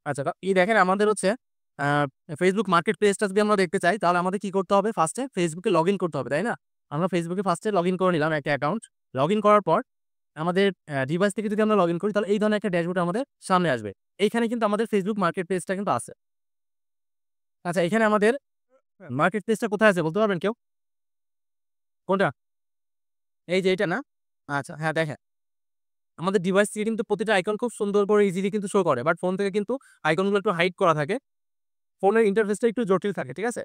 আচ্ছা, এই দেখেন আমাদের হচ্ছে আ Facebook মার্কেট প্লেসটা যদি আমরা দেখতে চাই তাহলে আমাদের কি করতে হবে? ফার্স্ট এ Facebook এ লগইন করতে হবে, তাই না? আমরা Facebook এ ফার্স্ট এ লগইন করে নিলাম একটা অ্যাকাউন্ট। লগইন করার পর আমাদের ডিভাইস থেকে যদি আমরা লগইন করি তাহলে এই ধরনের একটা ড্যাশবোর্ড আমাদের সামনে আসবে। এইখানে কিন্তু আমাদের Facebook মার্কেট প্লেসটা কিন্তু আছে। আচ্ছা, এখানে আমাদের মার্কেট প্লেসটা কোথায় আছে বলতে পারবেন কেউ? কোনটা? এই যে এইটা না? আচ্ছা, হ্যাঁ দেখেন। আমাদের ডিভাইস থেকে কিন্তু প্রতিটা আইকন খুব সুন্দর করে ইজিলি কিন্তু শো করে। বাট ফোন থেকে কিন্তু আইকনগুলো একটু হাইড করা থাকে। ফোনের ইন্টারফেসটা একটু জটিল থাকে, ঠিক আছে?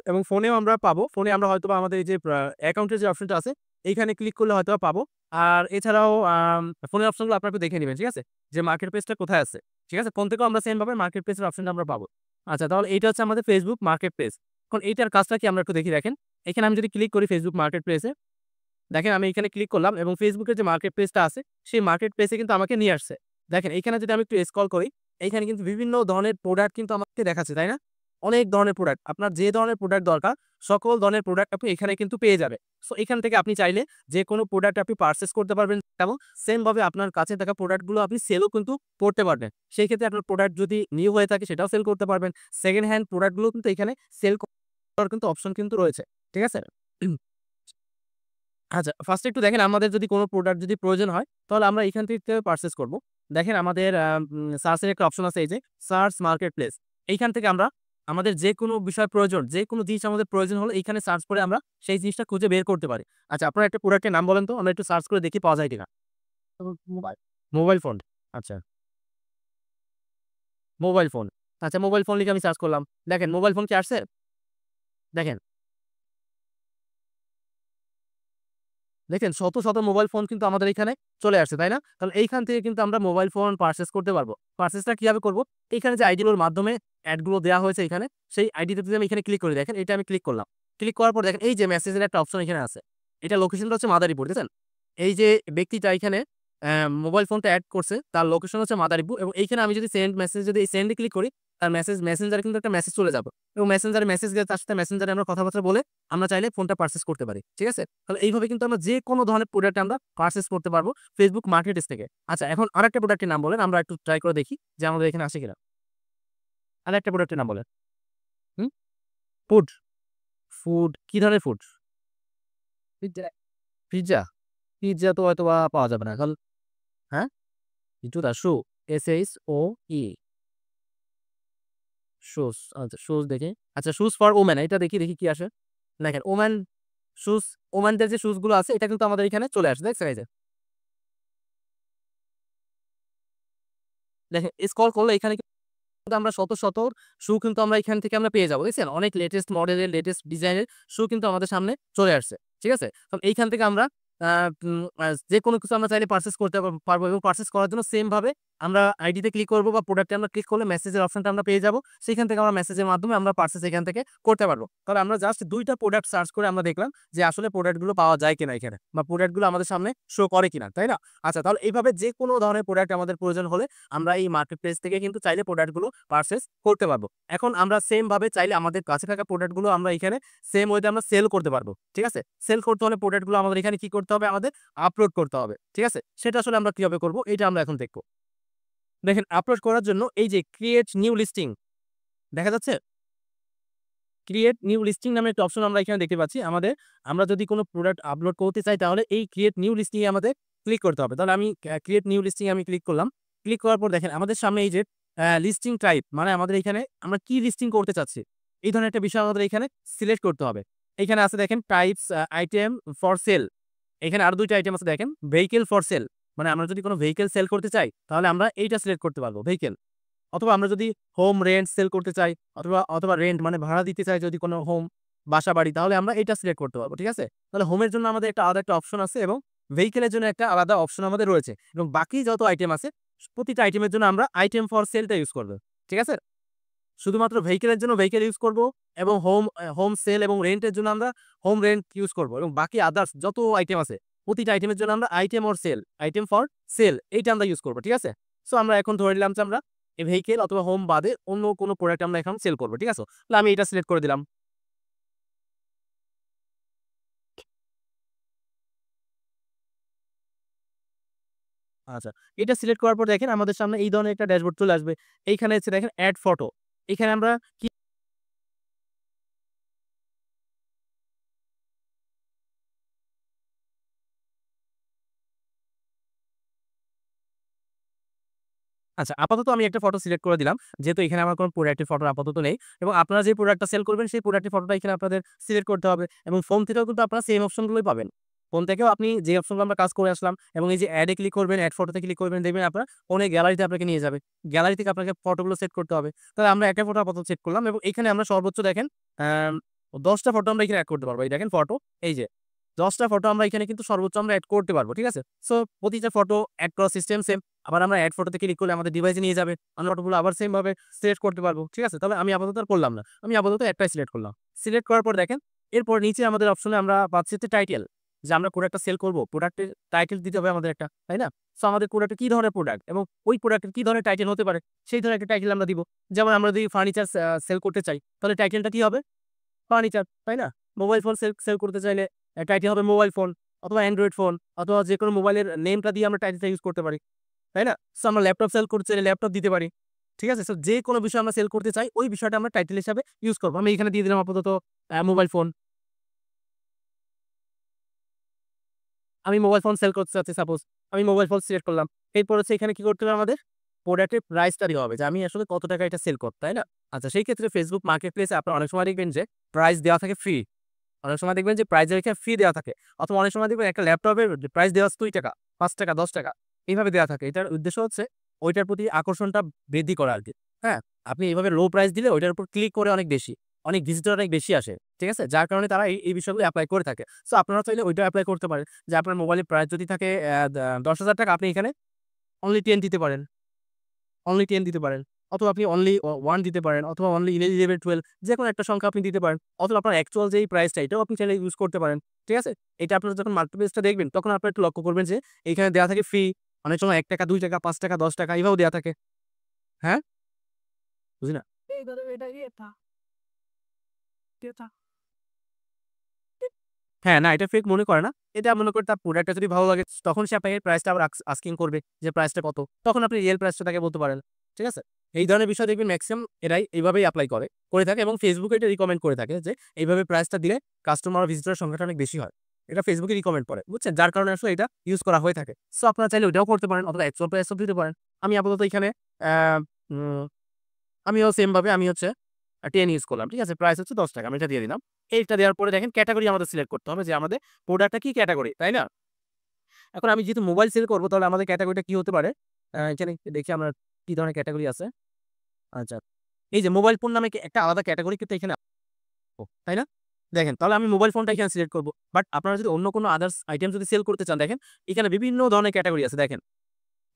এবং ফোনেও আমরা পাবো। ফোনে আমরা হয়তোবা আমাদের এই যে অ্যাকাউন্টের যে অপশনটা আছে, এইখানে ক্লিক করলে হয়তোবা পাবো। আর এছাড়াও ফোনের অপশনগুলো আপনারা একটু দেখে নিবেন, ঠিক আছে? যে মার্কেট প্লেসটা কোথায় আছে, ঠিক আছে? ফোন থেকেও আমরা সেম ভাবে মার্কেট প্লেসের অপশনটা আমরা পাবো। আচ্ছা, তাহলে এইটা হচ্ছে আমাদের Facebook মার্কেট প্লেস। এখন এইটার কাজটা কি আমরা একটু দেখি দেখেন। এখানে আমি যদি ক্লিক করি Facebook মার্কেট প্লেসে, দেখেন আমি এখানে ক্লিক করলাম এবং Facebook এর যে মার্কেট প্লেসটা আছে, সেই মার্কেট প্লেসে কিন্তু আমাকে নিয়ে আসছে। দেখেন এইখানে যদি আমি একটু স্ক্রল করি, এইখানে কিন্তু বিভিন্ন ধরনের প্রোডাক্ট কিন্তু আমাকে দেখাচ্ছে, তাই না? অনেক ধরনের প্রোডাক্ট। আপনার যে ধরনের প্রোডাক্ট দরকার, সকল ধরনের প্রোডাক্ট আপনি এখানে কিন্তু পেয়ে যাবেন। সো এখান থেকে আপনি চাইলে যেকোনো প্রোডাক্ট আপনি পারচেজ করতে পারবেন এবং সেম ভাবে আপনার কাছে থাকা প্রোডাক্টগুলো আপনি সেলও কিন্তু করতে পারবেন। সেই ক্ষেত্রে আপনার প্রোডাক্ট যদি নিউ হয়ে থাকে সেটাও সেল করতে পারবেন। সেকেন্ড হ্যান্ড প্রোডাক্টগুলো কিন্তু এখানে সেল করার কিন্তু অপশন কিন্তু রয়েছে। ঠিক আছে? আচ্ছা, ফার্স্ট এ একটু দেখেন আমাদের যদি কোন প্রোডাক্ট যদি প্রয়োজন হয়, তাহলে আমরা এখান থেকে পারচেজ করব। দেখেন আমাদের সার্চ এর একটা অপশন আছে এই যে সার্চ মার্কেট প্লেস। এইখান থেকে আমরা আমাদের যেকোনো বিষয় প্রয়োজন, যেকোনো জিনিস আমাদের প্রয়োজন হলে এইখানে সার্চ করে আমরা সেই জিনিসটা খুঁজে বের করতে পারি। আচ্ছা, আপনারা একটা প্রোডাক্টের নাম বলেন তো? আমরা একটু সার্চ করে দেখি পাওয়া যায় কিনা। মোবাইল। Mobile phone. আচ্ছা, মোবাইল ফোন। আচ্ছা, মোবাইল ফোন লিখে আমি সার্চ করলাম। দেখেন মোবাইল ফোন কি আসছে? দেখেন। দেখেন শত, শত মোবাইল ফোন কিন্তু আমাদের এখানে চলে আসছে, তাই না? তাহলে এইখান থেকে কিন্তু আমরা মোবাইল ফোন পারচেজ করতে পারবো। পারচেজটা কিভাবে করব? এইখানে যে আইডিগুলোর মাধ্যমে এড গুলো দেওয়া হয়েছে এখানে, সেই আইডিতে যদি আমি এখানে ক্লিক করি দেখেন, এটা আমি ক্লিক করলাম। ক্লিক করার পর দেখেন এই যে মেসেজের একটা অপশন এখানে আছে। এটা লোকেশনটা হচ্ছে মাদারীপুর, দেখছেন? এই যে ব্যক্তিটা এখানে মোবাইল ফোনটা এড করছে, তার লোকেশন হচ্ছে মাদারীপুর এবং এইখানে আমি যদি সেন্ড মেসেজ যদি এই সেন্ড এ ক্লিক করি, তার মেসেঞ্জারে কিন্তু একটা মেসেজ চলে যাবে এবং মেসেঞ্জারে মেসেজ গেলে তার সাথে মেসেঞ্জারে আমরা কথাবার্তা বলে আমরা চাইলে ফোনটা পারচেজ করতে পারি। ঠিক আছে? তাহলে এইভাবে কিন্তু আমরা যেকোনো ধরনের প্রোডাক্ট আমরা পারচেজ করতে পারবো Facebook মার্কেটপ্লেস থেকে। আচ্ছা, এখন আরেকটা প্রোডাক্টের নাম বলেন। আমরা একটু ট্রাই করে দেখি যে আমাদের এখানে আসে কিনা। আরেকটা প্রোডাক্টের নাম বলেন। হুম? ফুড, ফুড কি ধরনের ফুড? পিজ্জা। পিজ্জা? পিজ্জা তো হয়তোবা পাওয়া যাবে না। কারণ হ্যাঁ? জুতা শু, SHOE শুজ। আচ্ছা, শুজ দেখি। আচ্ছা, শুজ ফর ওমেন এটা দেখি, দেখি কি আসে। দেখেন ওমেন শুজ, ওমেনদের যে শুজ গুলো আছে এটা কিন্তু আমাদের এখানে চলে আসে। দেখছেন এই যে। দেখেন স্ক্রল করলে এখানে কিন্তু আমরা শত, শত শু কিন্তু আমরা এখান থেকে আমরা পেয়ে যাবো। দেখছেন? অনেক লেটেস্ট মডেলের, লেটেস্ট ডিজাইনের শু কিন্তু আমাদের সামনে চলে আসছে। ঠিক আছে? তো এইখান থেকে আমরা আ উম আ যেকোনো কিছু আমরা চাইলে পারচেজ করতে পারবো এবং পারচেজ করার জন্য সেম ভাবে আমরা আইডিতে ক্লিক করব বা প্রোডাক্টে আমরা ক্লিক করলে মেসেজের অপশনটা আমরা পেয়ে যাবো। সেখান থেকে আমরা মেসেজের মাধ্যমে আমরা পারচেজ এখান থেকে করতে পারবো। তাহলে আমরা জাস্ট ২ টা প্রোডাক্ট সার্চ করে আমরা দেখলাম যে আসলে প্রোডাক্ট গুলো পাওয়া যায় কিনা এখানে বা প্রোডাক্ট গুলো আমাদের সামনে শো করে কিনা, তাই না? আচ্ছা, তাহলে এইভাবে যেকোনো ধরনের প্রোডাক্ট আমাদের প্রয়োজন হলে আমরা এই মার্কেট প্লেস থেকে কিন্তু চাইলে প্রোডাক্ট গুলো পারচেজ করতে পারবো। এখন আমরা সেম ভাবে চাইলে আমাদের কাছে থাকা প্রোডাক্ট গুলো আমরা এখানে সেম ওয়েতে আমরা সেল করতে পারবো। ঠিক আছে? সেল করতে হলে প্রোডাক্ট গুলো আমাদের এখানে কি করতে হবে? আমাদের আপলোড করতে হবে। ঠিক আছে? সেটা আসলে আমরা কিভাবে করব? এটা আমরা এখন দেখব। দেখেন আপলোড করার জন্য এই যে ক্রিয়েট নিউ লিস্টিং দেখা যাচ্ছে? ক্রিয়েট নিউ লিস্টিং নামে একটা অপশন আমরা এখানে দেখতে পাচ্ছি। আমরা যদি কোনো প্রোডাক্ট আপলোড করতে চাই তাহলে এই ক্রিয়েট নিউ লিস্টিং এ আমাদের ক্লিক করতে হবে। তাহলে আমি ক্রিয়েট নিউ লিস্টিং এ আমি ক্লিক করলাম। ক্লিক করার পর দেখেন আমাদের সামনে এই যে লিস্টিং টাইপ মানে আমাদের এখানে আমরা কি লিস্টিং করতে চাচ্ছি। এই ধরনের একটা বিষয় আমাদের এখানে সিলেক্ট করতে হবে। এখানে আছে দেখেন টাইপস আইটেম ফর সেল। এখানে আরো ২ টা আইটেম আছে দেখেন ভেহিকল ফর সেল। মানে আমরা যদি কোনো ভেহিকল সেল করতে চাই তাহলে আমরা এইটা সিলেক্ট করতে পারবো ভেহিকল। অথবা আমরা যদি হোম রেন্ট সেল করতে চাই অথবা রেন্ট মানে ভাড়া দিতে চাই যদি কোনো হোম, বাসা-বাড়ি তাহলে আমরা এইটা সিলেক্ট করতে পারবো। ঠিক আছে? তাহলে হোমের জন্য আমাদের একটা আলাদা একটা অপশন আছে এবং ভেহিকল এর জন্য একটা আলাদা অপশন আমাদের রয়েছে এবং বাকি যত আইটেম আছে প্রতিটা আইটেমের জন্য আমরা আইটেম ফর সেলটা ইউজ করব। ঠিক আছে? শুধুমাত্র ভেহিকল এর জন্য ভেহিকল ইউজ করব এবং হোম সেল এবং রেন্ট এর জন্য আমরা হোম রেন্ট ইউজ করব এবং বাকি আদার্স যত আইটেম আছে প্রতিটা আইটেমের জন্য আমরা আইটেম ফর সেল এইটা আমরা ইউজ করব। ঠিক আছে? সো আমরা এখন ধরে নিলাম যে আমরা এই ভেহিকল অথবা হোম বাদে অন্য কোনো প্রোডাক্ট আমরা এখন সেল করব। ঠিক আছে? তাহলে আমি এটা সিলেক্ট করে দিলাম। আচ্ছা, এটা সিলেক্ট করার পর দেখেন আমাদের সামনে এই ধরনের একটা ড্যাশবোর্ড চলে আসবে। এইখানে হচ্ছে দেখেন এড ফটো। এখানে আমরা কি আচ্ছা, আপাতত আমি একটা ফটো সিলেক্ট করে দিলাম। যেহেতু এখানে আমার কোনো প্রোডাক্টের ফটো আপাতত নেই এবং আপনারা যে প্রোডাক্টটা সেল করবেন সেই প্রোডাক্টের ফটোটা এখানে আপনাদের সিলেক্ট করতে হবে এবং ফোন থেকেও কিন্তু আপনারা সেম অপশনগুলোই পাবেন। ফোন থেকেও আপনি যে অপশনগুলো আমরা কাজ করে আসলাম এবং এই যে এড এ ক্লিক করবেন, এড ফটোতে ক্লিক করবেন দেখবেন আপনার ফোনের গ্যালারিতে আপনাকে নিয়ে যাবে। গ্যালারি থেকে আপনাকে ফটোগুলো সেট করতে হবে। তাহলে আমরা একটা ফটো আপাতত সেট করলাম এবং এখানে আমরা সর্বোচ্চ দেখেন আম ১০ টা ফটো আমরা এখানে এড করতে পারবো। এই দেখেন ফটো, এই যে ১০ টা ফটো আমরা এখানে কিন্তু সর্বোচ্চ আমরা এড করতে পারবো। ঠিক আছে? সো প্রতিটা ফটো এড করার সিস্টেম সেম। আবার আমরা এড ফটোতে ক্লিক করলে আমাদের ডিভাইসে নিয়ে যাবে। আমরা ফটোগুলো আবার সেম ভাবে সিলেক্ট করতে পারবো। ঠিক আছে? তবে আমি আপাতত আর করলাম না। আমি আপাতত একটাই সিলেক্ট করলাম। সিলেক্ট করার পর দেখেন, এরপর নিচে আমাদের অপশনে আমরা পাচ্ছি হচ্ছে টাইটেল। যে আমরা প্রোডাক্টটা সেল করব, প্রোডাক্টের টাইটেল দিতে হবে আমাদের একটা, তাই না? সো আমাদের প্রোডাক্টটা কি ধরনের প্রোডাক্ট এবং ওই প্রোডাক্টের কি ধরনের টাইটেল হতে পারে, সেই ধরনের একটা টাইটেল আমরা দিব। যেমন আমরা যদি ফার্নিচার সেল করতে চাই, তাহলে টাইটেলটা কি হবে? ফার্নিচার, তাই না? মোবাইল ফোন সেল করতে চাইলে টাইটেল হবে মোবাইল ফোন অথবা অ্যান্ড্রয়েড ফোন অথবা যেকোনো মোবাইলের নেমটা দিয়ে আমরা টাইটেলটা ইউজ করতে পারি। তাই না? সো আমরা ল্যাপটপ সেল করতে চাইলে ল্যাপটপ দিতে পারি। ঠিক আছে? সো যেকোনো বিষয় আমরা সেল করতে চাই, ওই বিষয়টা আমরা টাইটেল হিসাবে ইউজ করব। আমি এখানে দিয়ে দিলাম আপাতত মোবাইল ফোন। আমি মোবাইল ফোন সেল করতে চাচ্ছি সাপোজ। আমি মোবাইল ফোন সিলেক্ট করলাম। এরপর হচ্ছে এখানে কি করতে হবে আমাদের? প্রোডাক্টের প্রাইসটা দিতে হবে যে আমি আসলে কত টাকা এটা সেল করব, তাই না? আচ্ছা, সেই ক্ষেত্রে Facebook মার্কেটপ্লেসে আপনারা অনেক সময় দেখবেন যে প্রাইস দেওয়া থাকে ফ্রি। অনেক সময় দেখবেন যে প্রাইজের এখানে ফি দেওয়া থাকে। অথবা অনেক সময় দেখবেন একটা ল্যাপটপের প্রাইস দেওয়া আছে ৳২, ৳৫, ৳১০ এইভাবে দেওয়া থাকে। এটার উদ্দেশ্য হচ্ছে ওইটার প্রতি আকর্ষণটা বৃদ্ধি করা আরকি। হ্যাঁ? আপনি এভাবে লো প্রাইস দিলে ওইটার উপর ক্লিক করে অনেক বেশি। অনেক ভিজিটর অনেক বেশি আসে। ঠিক আছে? যার কারণে তারা এই বিষয়গুলো এপ্লাই করে থাকে। সো আপনারা চাইলে ওইটাও এপ্লাই করতে পারেন। যে আপনার মোবাইলের প্রাইস যদি থাকে ৳১০,০০০ আপনি এখানে অনলি 10 দিতে পারেন। অনলি 10 দিতে পারেন। অথবা আপনি অনলি 1 দিতে পারেন অথবা অনলি 11, 12 যেকোনো একটা সংখ্যা আপনি দিতে পারেন। অথবা আপনার অ্যাকচুয়াল যেই প্রাইসটা এটাও আপনি চাইলে ইউজ করতে পারেন। ঠিক আছে? এটা আপনারা যখন মাল্টিপ্লেক্সটা দেখবেন তখন আপনারা একটু লক্ষ্য করবেন যে এইখানে দেওয়া থাকে ফ্রি। অনেক সময় ৳১, ৳২, ৳৫, ৳১০ এভাবেও দেওয়া থাকে। হ্যাঁ? বুঝি না। হ্যাঁ, না এটা ফেক মনে করে না। এটা মনে করে তার প্রোডাক্টটা যদি ভালো লাগে তখন সে আপনাকে প্রাইসটা আবার আস্কিং করবে যে প্রাইসটা কত? তখন আপনি রিয়াল প্রাইসটা তাকে বলতে পারেন। ঠিক আছে? এই ধরনের বিষয় দেখবেন মেক্সিমাম এরাই এইভাবেই এপ্লাই করে থাকে এবং Facebook এ এটা রিকমেন্ড করে থাকে যে এইভাবে প্রাইসটা দিলে কাস্টমার বা ভিজিটরের সংখ্যাটা অনেক বেশি হয়। এটা Facebook এ রিকমেন্ড করে। বুঝছেন? যার কারণে আসলে এটা ইউজ করা হয়ে থাকে। সো আপনারা চাইলে ওইটাও করতে পারেন অথবা অ্যাকচুয়াল প্রাইসটাও দিতে পারেন। আমি আপাতত এখানে অ্যা উম আমিও সেম ভাবে আমি হচ্ছে 10 ইউজ করলাম। ঠিক আছে? প্রাইস হচ্ছে ৳১০ আমি এটা দিয়ে দিলাম। এইটা দেওয়ার পরে দেখেন ক্যাটেগরি আমাদের সিলেক্ট করতে হবে যে আমাদের প্রোডাক্টটা কি ক্যাটেগরি, তাই না? এখন আমি যেহেতু মোবাইল সেল করব তাহলে আমাদের ক্যাটেগরিটা কি হতে পারে? এখানে দেখি আমরা কি ধরনের ক্যাটেগরি আছে। আচ্ছা। এই যে মোবাইল ফোন নামে একটা আলাদা ক্যাটেগরি কিন্তু এখানে তাই না? দেখেন তাহলে আমি মোবাইল ফোনটা এখানে সিলেক্ট করব। বাট আপনারা যদি অন্য কোনো আদার্স আইটেম যদি সেল করতে চান দেখেন, এখানে বিভিন্ন ধরনের ক্যাটেগরি আছে দেখেন।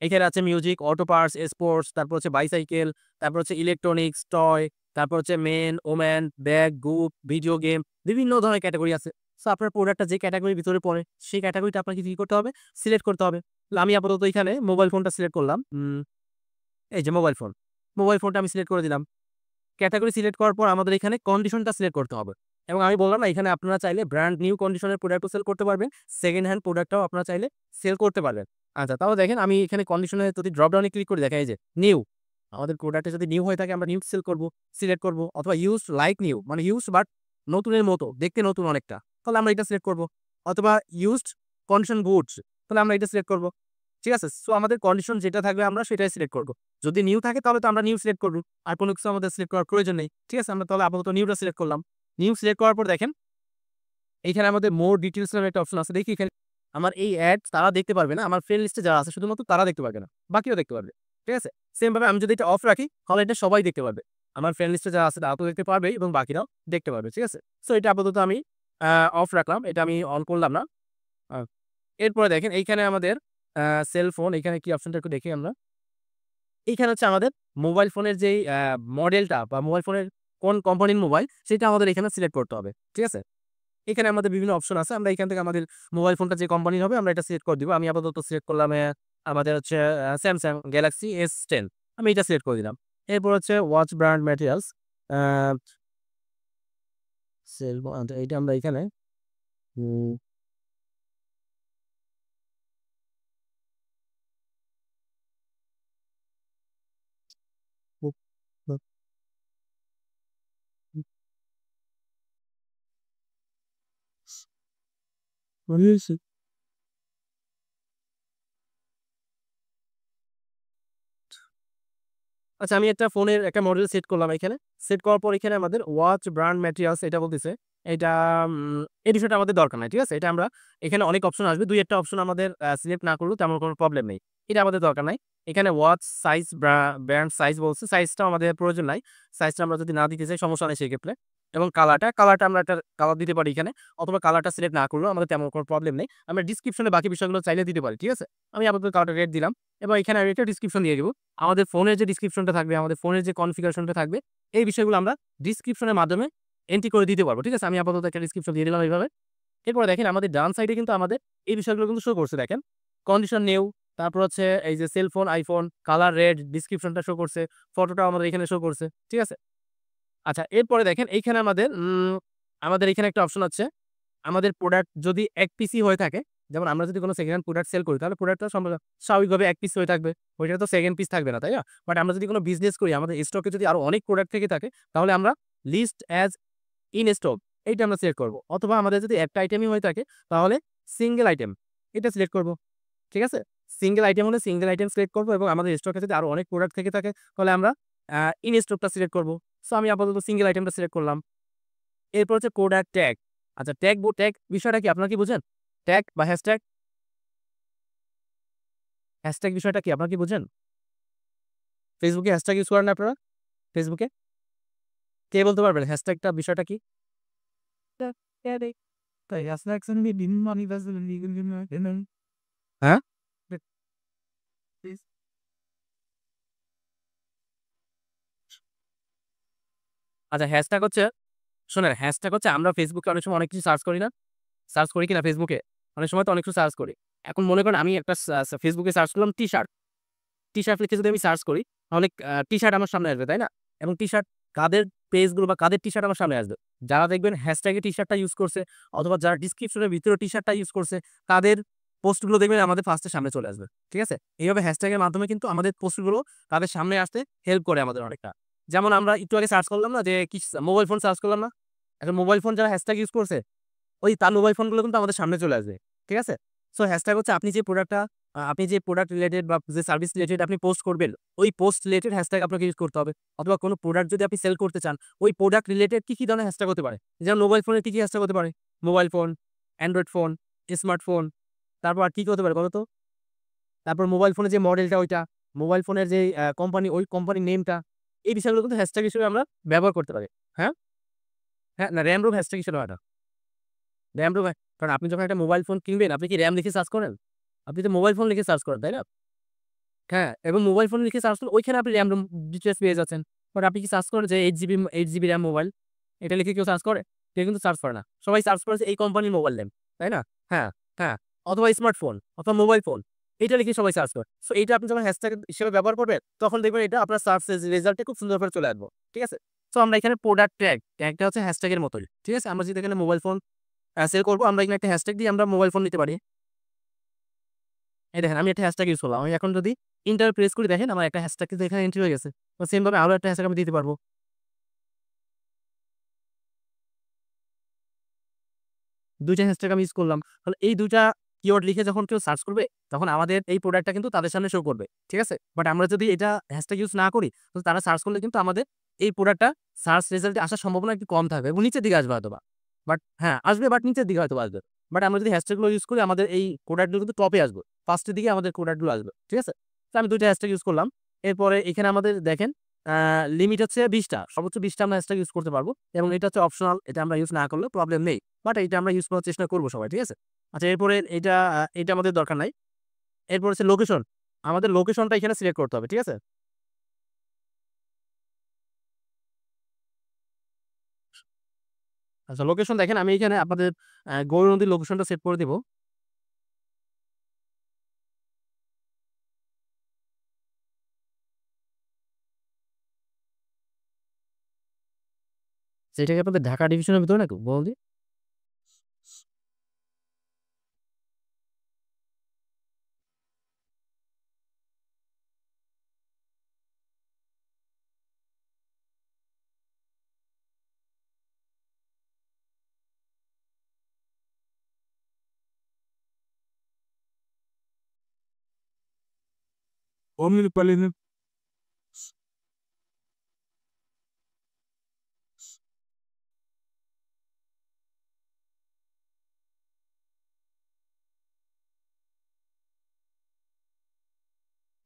এখানে আছে মিউজিক, অটো পার্টস, স্পোর্টস, তারপর হচ্ছে বাইসাইকেল, তারপর হচ্ছে ইলেকট্রনিক্স, টয়, তারপর হচ্ছে men, women, bag, group, video game, বিভিন্ন ধরনের ক্যাটেগরি আছে। সো আপনার প্রোডাক্টটা যে ক্যাটেগরির ভিতরে পড়ে, সেই ক্যাটেগরিটা আপনাকে কি করতে হবে? সিলেক্ট করতে হবে। আমি আপাতত এখানে মোবাইল ফোনটা সিলেক্ট করলাম। এই যে মোবাইল ফোন। মোবাইল ফোনটা আমি সিলেক্ট করে দিলাম। ক্যাটেগরি সিলেক্ট করার পর আমাদের এখানে কন্ডিশনটা সিলেক্ট করতে হবে। এবং আমি বললাম না এখানে আপনারা চাইলে ব্র্যান্ড নিউ কন্ডিশনের প্রোডাক্টও সেল করতে পারবেন। সেকেন্ড হ্যান্ড প্রোডাক্টটাও আপনারা চাইলে সেল করতে পারবেন। আচ্ছা তাহলে দেখেন আমি এখানে কন্ডিশনে যদি ড্রপ ডাউনে ক্লিক করি দেখেন এই যে নিউ। আমাদের প্রোডাক্টে যদি নিউ হয়ে থাকে আমরা নিউ সেল করব, সিলেক্ট করব অথবা ইউজড লাইক নিউ মানে ইউজড বাট নতুনের মতো দেখতে নতুন অনেকটা। তাহলে আমরা এটা সিলেক্ট করব। অথবা ইউজড কন্ডিশন গুডস তাহলে আমরা এটা সিলেক্ট করব। ঠিক আছে? সো আমাদের কন্ডিশন যেটা থাকবে আমরা সেটাই সিলেক্ট করব। যদি নিউ থাকে তাহলে তো আমরা নিউ সিলেক্ট করব। আর কোনো কিছু আমাদের সিলেক্ট করার প্রয়োজন নেই। ঠিক আছে? আমরা তাহলে আপাতত নিউটা সিলেক্ট করলাম। নিউ সিলেক্ট করার পর দেখেন, এইখানে আমাদের মোর ডিটেইলস নামে একটা অপশন আছে। দেখি এখানে আমার এই এড তারা দেখতে পারবে না। আমার ফ্রেন্ড লিস্টে যারা আছে শুধুমাত্র তারা দেখতে পারবে না। বাকিও দেখতে পারবে। ঠিক আছে? সেম ভাবে আমি যদি এটা অফ রাখি তাহলে এটা সবাই দেখতে পারবে। আমার ফ্রেন্ড লিস্টে যারা আছে তারা তো দেখতে পারবেই এবং বাকিরাও দেখতে পারবে। ঠিক আছে? সো এটা আপাতত আমি আ অফ রাখলাম। এটা আমি অন করলাম না। আ এরপরে দেখেন এইখানে আমাদের সেল ফোন এখানে কি অপশনটা একটু দেখি আমরা। এইখানে হচ্ছে আমাদের মোবাইল ফোনের যেই মডেলটা বা মোবাইল ফোনের কোন কোম্পানির মোবাইল সেটা আমাদের এখানে সিলেক্ট করতে হবে। ঠিক আছে? এখানে আমাদের বিভিন্ন অপশন আছে। আমরা এখান থেকে আমাদের মোবাইল ফোনটা যে কোম্পানির হবে আমরা এটা সিলেক্ট করে দিব। আমি আপাতত সিলেক্ট করলাম আমাদের হচ্ছে Samsung Galaxy S10 আমি এটা সিলেক্ট করে দিলাম। এরপর হচ্ছে ওয়াচ ব্র্যান্ড ম্যাটেরিয়ালস আ সেল এইটা আমরা এখানে উম আচ্ছা, আমি একটা ফোনের একটা মডেল সেট করলাম এখানে। সেট করার পর এখানে আমাদের ওয়াচ ব্র্যান্ড ম্যাটেরিয়ালস এটা বলতেছে। এটা এই বিষয়টা আমাদের দরকার নাই। ঠিক আছে? এটা আমরা এখানে অনেক অপশন আসবে। ২-১ টা অপশন আমাদের সিলেক্ট না করলেও তেমন কোনো প্রবলেম নেই। এটা আমাদের দরকার নাই। এখানে ওয়াচ সাইজ ব্র্যান্ড সাইজ বলছে। সাইজটাও আমাদের প্রয়োজন নাই। সাইজটা আমরা যদি না দিতে চাই সমস্যা নেই সেক্ষেত্রে। এবং কালারটা আমরা একটা কালার দিতে পারি এখানে। অথবা কালারটা সিলেক্ট না করলেও আমাদের তেমন কোনো প্রবলেম নেই। আমরা ডেসক্রিপশনে বাকি বিষয়গুলো চাইলে দিতে পারি। ঠিক আছে? আমি আপাতত কালারটা রেড দিলাম এবং এখানে আমি একটা ডেসক্রিপশন দিয়ে দিব। আমাদের ফোনের যে ডেসক্রিপশনটা থাকবে, আমাদের ফোনের যে কনফিগারেশনটা থাকবে, এই বিষয়গুলো আমরা ডেসক্রিপশনের মাধ্যমে এন্ট্রি করে দিতে পারবো। ঠিক আছে? আমি আপাতত একটা ডেসক্রিপশন দিয়ে দিলাম এইভাবে। এরপরে দেখেন আমাদের ডান সাইডে কিন্তু আমাদের এই বিষয়গুলো কিন্তু শো করছে দেখেন। কন্ডিশন নিউ, তারপর হচ্ছে এই যে সেলফোন, আইফোন, কালার রেড, ডেসক্রিপশনটা শো করছে, ফটোটাও আমাদের এখানে শো করছে। ঠিক আছে? আচ্ছা, এরপরে দেখেন এইখানে আমাদের এখানে একটা অপশন আছে। আমাদের প্রোডাক্ট যদি ১ পিসই হয়ে থাকে, যেমন আমরা যদি কোন সেকেন্ড হ্যান্ড প্রোডাক্ট সেল করি, তাহলে প্রোডাক্টটা স্বাভাবিকভাবে ১ পিস হয়ে থাকবে। ওইটা তো সেকেন্ড পিস থাকবে না, তাই না? বাট আমরা যদি কোন বিজনেস করি, আমাদের স্টকে যদি আরো অনেক প্রোডাক্ট থেকে থাকে, তাহলে আমরা লিস্ট অ্যাজ ইন স্টক এইটা আমরা সিলেক্ট করব। অথবা আমাদের যদি একটা আইটেমই হয়ে থাকে, তাহলে সিঙ্গেল আইটেম এটা সিলেক্ট করব। ঠিক আছে? সিঙ্গেল আইটেম হলে সিঙ্গেল আইটেম সিলেক্ট করব এবং আমাদের স্টকে যদি আরো অনেক প্রোডাক্ট থেকে থাকে, তাহলে আমরা ইন স্টকটা সিলেক্ট করব। সো আমি আপাতত সিঙ্গেল আইটেমটা সিলেক্ট করলাম। এরপর হচ্ছে প্রোডাক্ট ট্যাগ। আচ্ছা, ট্যাগ বিষয়টা কি আপনারা কি বুঝেন? ট্যাগ বা হ্যাশট্যাগ, হ্যাশট্যাগ বিষয়টা কি আপনারা কি বুঝেন? ফেসবুকে হ্যাশট্যাগ ইউজ করেন না আপনারা? ফেসবুকে? কে বলতে পারবেন হ্যাশট্যাগটা বিষয়টা কি? হ্যাঁ? আচ্ছা, হ্যাশট্যাগ হচ্ছে শোনেন, হ্যাশট্যাগ হচ্ছে আমরা ফেসবুকে অনেক সময় অনেক কিছু সার্চ করি না? সার্চ করি কিনা ফেসবুকে? অনেক সময় তো অনেক কিছু সার্চ করি। এখন মনে করেন আমি একটা ফেসবুকে সার্চ করলাম টি-শার্ট। টি-শার্ট লিখে যদি আমি সার্চ করি, তাহলে টি-শার্ট আমার সামনে আসবে, তাই না? এবং টি-শার্ট কাদের পেজগুলো বা কাদের টি-শার্ট আমার সামনে আসবে? যারা দেখবেন হ্যাশট্যাগে টি-শার্টটা ইউজ করছে অথবা যারা ডেসক্রিপশনের ভিতরে টি-শার্টটা ইউজ করছে, তাদের পোস্টগুলো দেখবেন আমাদের ফার্স্ট এ সামনে চলে আসবে। ঠিক আছে? এইভাবে হ্যাশট্যাগের মাধ্যমে কিন্তু আমাদের পোস্টগুলো তাদের সামনে আসতে হেল্প করে আমাদের অনেকটা। যেমন আমরা একটু আগে সার্চ করলাম না যে মোবাইল ফোন সার্চ করলাম না? এখন মোবাইল ফোন যারা হ্যাশট্যাগ ইউজ করছে, ওই তার মোবাইল ফোনগুলো কিন্তু আমাদের সামনে চলে আসবে। ঠিক আছে? সো হ্যাশট্যাগ হচ্ছে আপনি যে প্রোডাক্ট রিলেটেড বা যে সার্ভিস রিলেটেড আপনি পোস্ট করবেন, ওই পোস্ট রিলেটেড হ্যাশট্যাগ আপনাকে ইউজ করতে হবে। অথবা কোনো প্রোডাক্ট যদি আপনি সেল করতে চান, ওই প্রোডাক্ট রিলেটেড কি ধরনের হ্যাশট্যাগ হতে পারে? যেমন মোবাইল ফোনের কি হ্যাশট্যাগ হতে পারে? Mobile phone, Android phone, smartphone, তারপর আর কি হতে পারে বলো তো? তারপর মোবাইল ফোনের যে মডেলটা ওইটা, মোবাইল ফোনের যে কোম্পানি, ওই কোম্পানির নেমটা, এই বিষয়গুলো কিন্তু হ্যাশট্যাগ হিসেবে আমরা ব্যবহার করতে পারি। হ্যাঁ? হ্যাঁ, না, র‍্যাম রোম হ্যাশট্যাগ হিসেবে হয় না। র‍্যাম রোম কারণ আপনি যখন একটা মোবাইল ফোন কিনবেন, আপনি কি র‍্যাম লিখে সার্চ করেন? আপনি তো মোবাইল ফোন লিখে সার্চ করেন, তাই না? হ্যাঁ, এবং মোবাইল ফোন লিখে সার্চ করলে ওইখানে আপনি র‍্যাম রোম ডিটেইলস পেয়ে যাচ্ছেন। বাট আপনি কি সার্চ করেন যে 8 জিবি র‍্যাম মোবাইল? এটা লিখে কেউ সার্চ করে? কেউ কিন্তু সার্চ করে না। সবাই সার্চ করে যে এই কোম্পানির মোবাইল নেম, তাই না? হ্যাঁ, হ্যাঁ। অথবা স্মার্টফোন অথবা মোবাইল ফোন। এইটা লিখে সবাই সার্চ করে। সো এইটা আপনি যখন হ্যাশট্যাগ হিসেবে ব্যবহার করবেন, তখন দেখবেন এটা আপনার সার্চ রেজাল্টে খুব সুন্দর করে চলে আসবে। ঠিক আছে? সো আমরা এখানে প্রোডাক্ট ট্যাগটা হচ্ছে হ্যাশট্যাগ এর মতোই। ঠিক আছে? আমরা যদি এখানে মোবাইল ফোন সেল করব, আমরা এখানে একটা হ্যাশট্যাগ দিয়ে আমরা মোবাইল ফোন নিতে পারি। এই দেখেন আমি একটা হ্যাশট্যাগ ইউজ করলাম। আমি এখন যদি এন্টার প্রেস করি, দেখেন আমার একটা হ্যাশট্যাগ কিন্তু এখানে এন্ট্রি হয়ে গেছে। তো সেম ভাবে আরো একটা হ্যাশট্যাগ আমি দিতে পারব। ২ টা হ্যাশট্যাগ আমি ইউজ করলাম। তাহলে এই ২ টা কিওয়ার্ড লিখে যখন কেউ সার্চ করবে, তখন আমাদের এই প্রোডাক্টটা কিন্তু তাদের সামনে শো করবে। ঠিক আছে? বাট আমরা যদি এটা হ্যাশট্যাগ ইউজ না করি, তো তারা সার্চ করলে কিন্তু আমাদের এই প্রোডাক্টটা সার্চ রেজাল্টে আসার সম্ভাবনা একটু কম থাকবে এবং নিচের দিকে আসবে হয়তোবা। বাট হ্যাঁ, আসবে বাট নিচের দিকে হয়তোবা আসবে। বাট আমরা যদি হ্যাশট্যাগ গুলো ইউজ করি, আমাদের এই প্রোডাক্টগুলো কিন্তু টপে আসবে। ফার্স্ট এর দিকে আমাদের প্রোডাক্ট গুলো আসবে। ঠিক আছে? তো আমি ২ টা হ্যাশট্যাগ ইউজ করলাম। এরপরে এখানে আমাদের দেখেন আ লিমিট হচ্ছে ২০ টা। সর্বোচ্চ ২০ টা আমরা হ্যাশট্যাগ ইউজ করতে পারব এবং এটা হচ্ছে অপশনাল। এটা আমরা ইউজ না করলেও প্রবলেম নেই। বাট এইটা আমরা ইউজ করার চেষ্টা করব সবাই। ঠিক আছে? আচ্ছা, এরপরে এটা আমাদের দরকার নাই। এরপর হচ্ছে লোকেশন। আমাদের লোকেশনটা এখানে সিলেক্ট করতে হবে। ঠিক আছে? আচ্ছা, লোকেশন দেখেন আমি এখানে আপনাদের গৌর নদীর লোকেশনটা সেট করে দিব। সেটা কি আপনাদের ঢাকা ডিভিশনের ভিতরে নাকি বলদি? omnipotent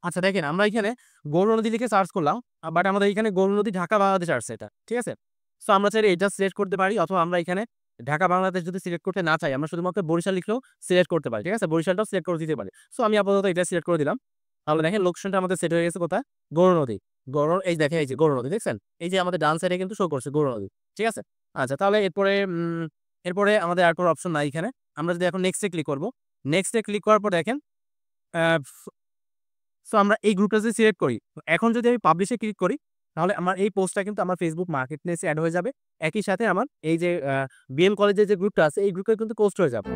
আচ্ছা দেখেন আমরা এখানে গৌর নদী লিখে সার্চ করলাম। বাট আমাদের এখানে গৌর নদী ঢাকা বাংলাদেশ আসছে এটা। ঠিক আছে? সো আমরা চাইলে এটা সিলেক্ট করতে পারি অথবা আমরা এখানে ঢাকা বাংলাদেশ যদি সিলেক্ট করতে না চাই আমরা শুধুমাত্র বরিশাল লিখলেও সিলেক্ট করতে পারি। ঠিক আছে? বরিশালটাও সিলেক্ট করে দিতে পারি। সো আমি আপাতত এটা সিলেক্ট করে দিলাম। তাহলে দেখেন লোকেশনটা আমাদের সেট হয়ে গেছে কোথায়? গৌর নদী। এই দেখেন এই যে গৌর নদী দেখছেন? এই যে আমাদের ডান সাইডে কিন্তু শো করছে গৌর নদী। ঠিক আছে? আচ্ছা তাহলে এরপরে আমাদের আর কোনো অপশন নাই এখানে। আমরা যদি এখন নেক্সট এ ক্লিক করব। নেক্সট এ ক্লিক করার পর দেখেন আ সো আমরা এই গ্রুপটা যদি সিলেক্ট করি, এখন যদি আমি পাবলিশে ক্লিক করি, তাহলে আমার এই পোস্টটা কিন্তু আমার Facebook মার্কেটপ্লেসে এড হয়ে যাবে। একই সাথে আমার এই যে বিএম কলেজের যে গ্রুপটা আছে, এই গ্রুপে কিন্তু পোস্ট হয়ে যাবে।